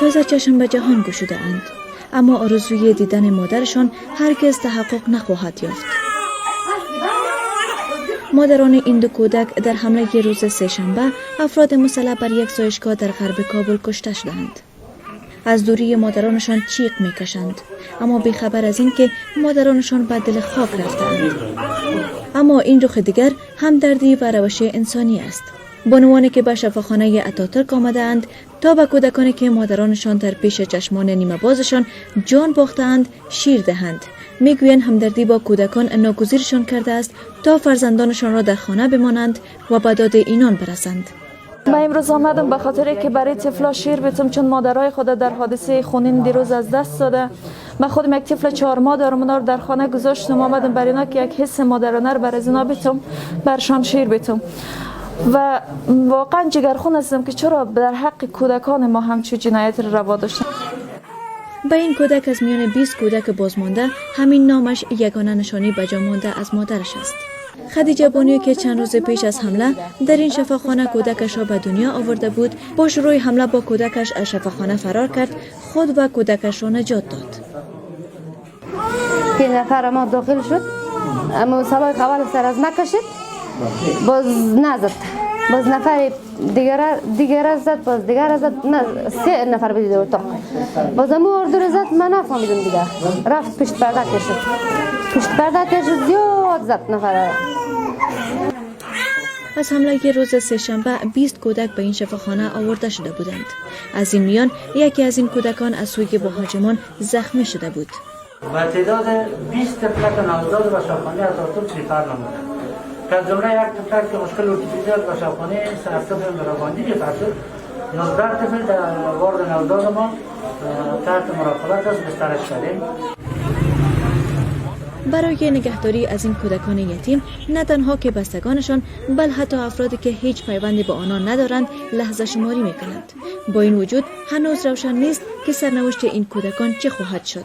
تازه چشم به جهان گشوده اند، اما آرزوی دیدن مادرشان هرگز تحقق نخواهد یافت. مادران این دو کودک در حمله روز سه‌شنبه افراد مسلح بر یک زایشگاه در غرب کابل کشته شدند. از دوری مادرانشان چیغ میکشند، اما بیخبر از این که مادرانشان به دل خاک رفتند. اما این رخ دیگر همدردی و روش انسانی است. بانوانی که به شفاخانه اتاتورک آمدند تا به کودکانی که مادرانشان در پیش چشمان نیمه بازشان جان باختند شیر دهند، میگویند همدردی با کودکان ناگزیرشان کرده است تا فرزندانشان را در خانه بمانند و به داد اینان برسند. من امروز آمدم به خاطر که برای طفلا شیر بیتم، چون مادرای خود در حادثه خونین دیروز از دست داده. من خودم یک طفل 4 ماه دارم، اونا رو در خانه گذاشتم، آمدم برای اینا که یک حس مادرانه رو برای اینا بیتم، برشان شیر بیتم. و واقعا جگرخون هستم که چرا در حق کودکان ما همچون جنایت رو روا داشتن. به این کودک از میان 20 کودک بازمانده همین نامش یگانه نشانی به جا مانده از مادرش است. خدیجه بانوی که چند روز پیش از حمله در این شفاخانه کودکش را به دنیا آورده بود، با شروع حمله با کودکش از شفاخانه فرار کرد، خود و کودکش را نجات داد. که نفر ما داخل شد، اما سوای اول سر از نکشید، باز نزد، باز نفر دیگر زد، باز دیگر زد، 3 نفر بدید اتاق، باز امو اردو زد، من نفهمیدم دیگر، رفت پشت پرده کشید، پشت پرده کشید زیاد زد نفر. از حمله روز سه‌شنبه 20 کودک به این شفاخانه آورده شده بودند. از این میان یکی از این کودکان از سوی مهاجمان زخمی شده بود. و تعداد 20 طفل نوزاد به شفاخانه اتاتورک ریفر نمودند. که از جمله یک طفل که مشکل ارتوپدی به شفاخانه سرطان مراقبتی ریفر شد، 19 طفل در وارد نوزاد ما تحت مراقبت است، بسترش کردیم. برای نگهداری از این کودکان یتیم، نه تنها که بستگانشان، بل حتی افرادی که هیچ پیوندی با آنان ندارند لحظه شماری میکنند. با این وجود هنوز روشن نیست که سرنوشت این کودکان چه خواهد شد.